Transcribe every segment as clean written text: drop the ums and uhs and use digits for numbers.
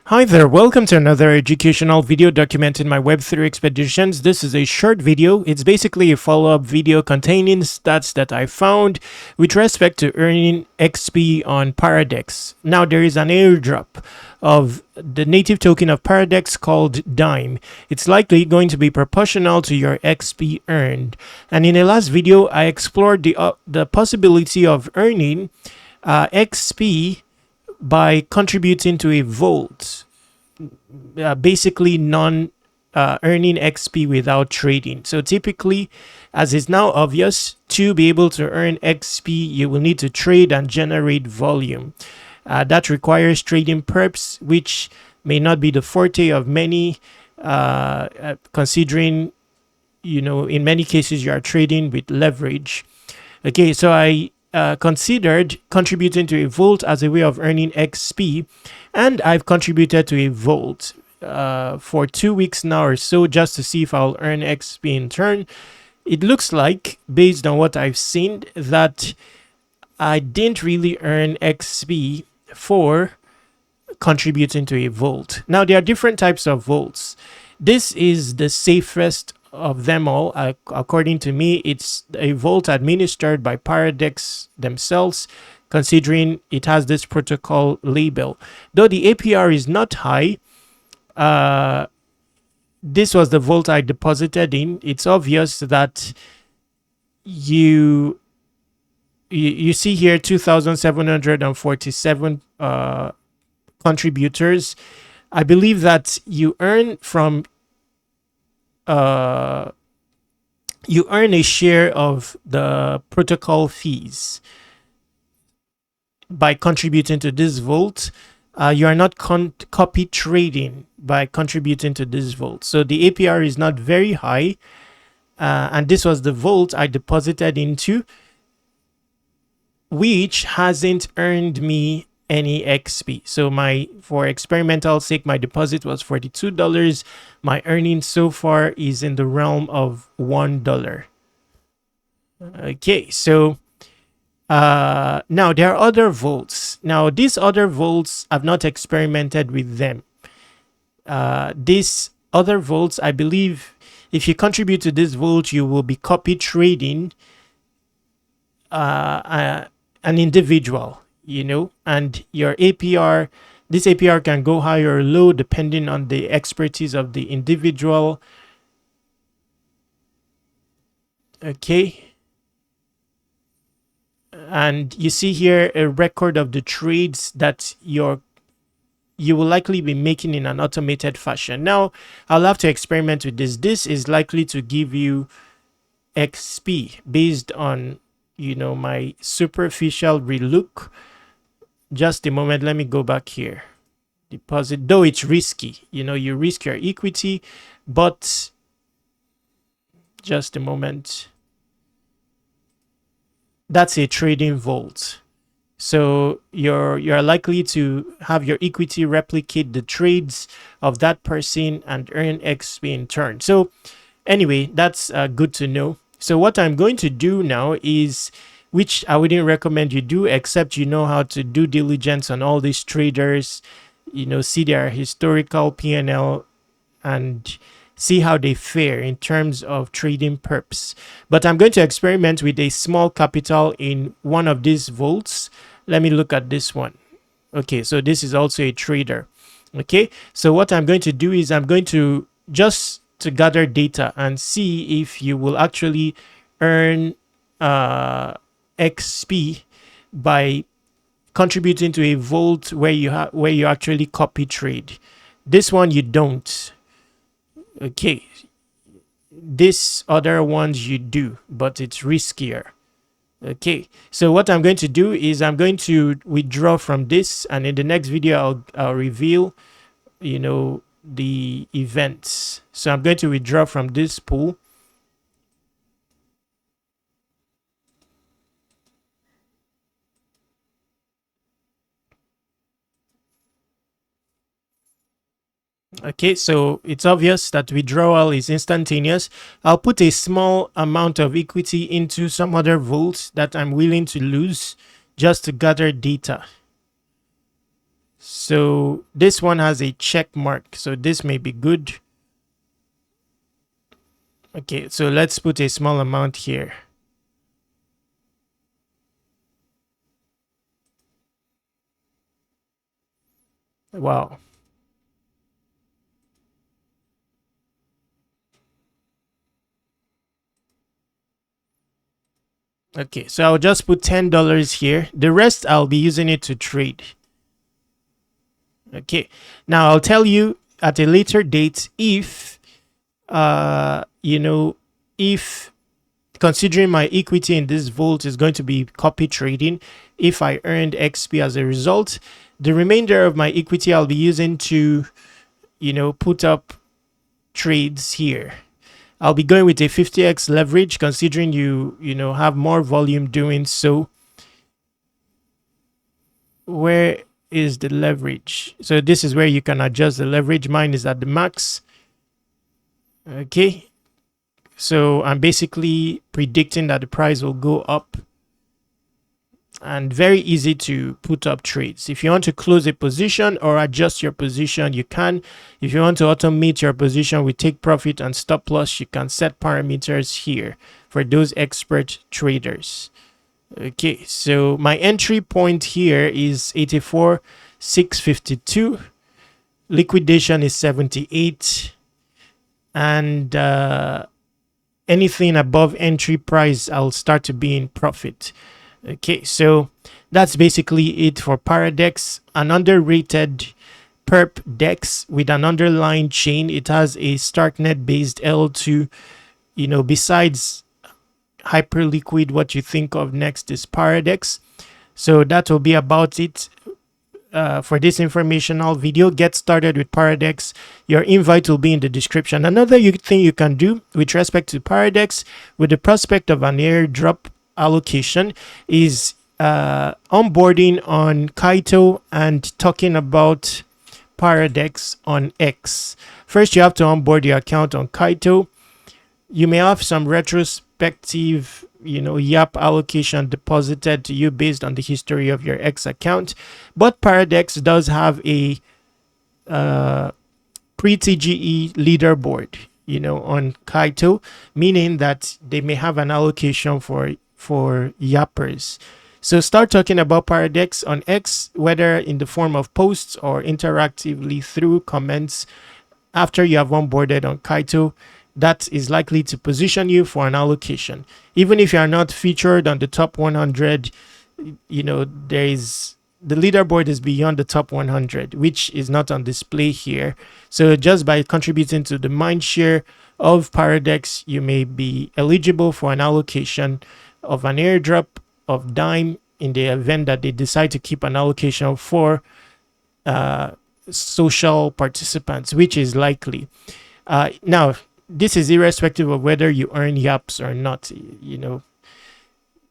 Hi there, welcome to another educational video documenting my Web3 expeditions. This is a short video. It's basically a follow-up video containing stats that I found with respect to earning XP on Paradex. Now there is an airdrop of the native token of Paradex called Dime. It's likely going to be proportional to your XP earned. And in the last video, I explored the possibility of earning XP by contributing to a vault, basically non earning XP without trading. So typically, as is now obvious, to be able to earn XP, you will need to trade and generate volume. That requires trading perps, which may not be the forte of many, considering, in many cases you are trading with leverage. Okay, so I considered contributing to a vault as a way of earning XP, and I've contributed to a vault for 2 weeks now or so just to see if I'll earn XP in turn. It looks like, based on what I've seen, that I didn't really earn XP for contributing to a vault. Now, there are different types of vaults. This is the safest of them all. According to me, it's a vault administered by Paradex themselves, considering it has this protocol label. Though the APR is not high, this was the vault I deposited in. It's obvious that you see here 2,747 contributors. I believe that you earn a share of the protocol fees by contributing to this vault. You are not copy trading by contributing to this vault. So the APR is not very high. And this was the vault I deposited into, which hasn't earned me any XP. So for experimental sake, my deposit was $42. My earnings so far is in the realm of $1. Okay, so now there are other vaults. Now these other vaults, I've not experimented with them. These other vaults, I believe if you contribute to this vault, you will be copy trading an individual, and your APR, this APR can go high or low depending on the expertise of the individual. Okay. And you see here a record of the trades that you will likely be making in an automated fashion. Now, I'll have to experiment with this. This is likely to give you XP based on, my superficial relook. Just a moment, let me go back here. Deposit, though it's risky, you risk your equity, but just a moment. That's a trading vault. So you're likely to have your equity replicate the trades of that person and earn XP in turn. So anyway, that's good to know. So what I'm going to do now is, which I wouldn't recommend you do, except you know how to do diligence on all these traders, see their historical P&L and see how they fare in terms of trading perps. But I'm going to experiment with a small capital in one of these vaults. Let me look at this one. Okay, so this is also a trader. Okay, so what I'm going to do is I'm going to just to gather data and see if you will actually earn XP by contributing to a vault where you actually copy trade. This one you don't. Okay, this other ones you do, but it's riskier. Okay, so what I'm going to do is I'm going to withdraw from this, and in the next video I'll reveal the events. So I'm going to withdraw from this pool. Okay, so it's obvious that withdrawal is instantaneous. I'll put a small amount of equity into some other vault that I'm willing to lose just to gather data. So this one has a check mark, so this may be good. Okay, so let's put a small amount here. Wow. Okay, so I'll just put $10 here. The rest I'll be using it to trade. Okay, now I'll tell you at a later date if if considering my equity in this vault is going to be copy trading, if I earned XP as a result, the remainder of my equity I'll be using to put up trades here. I'll be going with a 50x leverage, considering you have more volume doing so. Where is the leverage? So this is where you can adjust the leverage. Mine is at the max. Okay, so I'm basically predicting that the price will go up, and very easy to put up trades. If you want to close a position or adjust your position, you can. If you want to automate your position with take profit and stop loss, you can set parameters here for those expert traders. Okay, so my entry point here is 84,652. Liquidation is 78, and anything above entry price I'll start to be in profit. Okay, so that's basically it for Paradex, an underrated perp dex with an underlying chain. It has a starknet based L2. Besides Hyperliquid, what you think of next is Paradex. So that will be about it for this informational video. Get started with Paradex. Your invite will be in the description. Another thing you can do with respect to Paradex, with the prospect of an airdrop allocation, is onboarding on Kaito and talking about Paradex on X. First, you have to onboard your account on Kaito. You may have some retrospective YAP allocation deposited to you based on the history of your X account, but Paradex does have a pre-TGE leaderboard on Kaito, meaning that they may have an allocation for yappers. So start talking about Paradex on X, whether in the form of posts or interactively through comments after you have onboarded on Kaito. That is likely to position you for an allocation. Even if you are not featured on the top 100, there is the leaderboard is beyond the top 100, which is not on display here. So just by contributing to the mindshare of Paradex, you may be eligible for an allocation of an airdrop of Dime in the event that they decide to keep an allocation for social participants, which is likely. Now, this is irrespective of whether you earn yaps or not,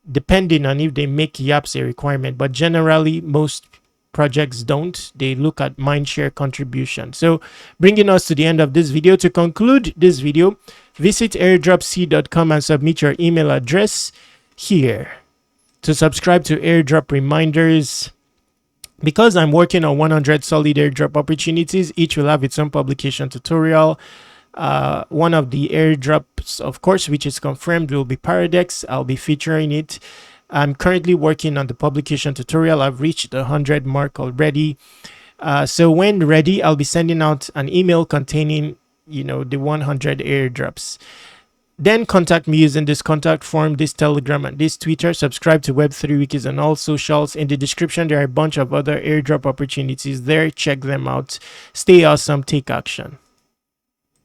depending on if they make yaps a requirement. But generally, most projects don't. They look at mindshare contribution. So bringing us to the end of this video. To conclude this video, visit airdropc.com and submit your email address here to subscribe to airdrop reminders. Because I'm working on 100 solid airdrop opportunities, each will have its own publication tutorial. One of the airdrops, of course, which is confirmed, will be Paradex. I'll be featuring it. I'm currently working on the publication tutorial. I've reached the 100 mark already. So when ready, I'll be sending out an email containing, the 100 airdrops. Then contact me using this contact form, this Telegram, and this Twitter. Subscribe to Web3 Wikis on all socials. In the description, there are a bunch of other airdrop opportunities there. Check them out. Stay awesome. Take action.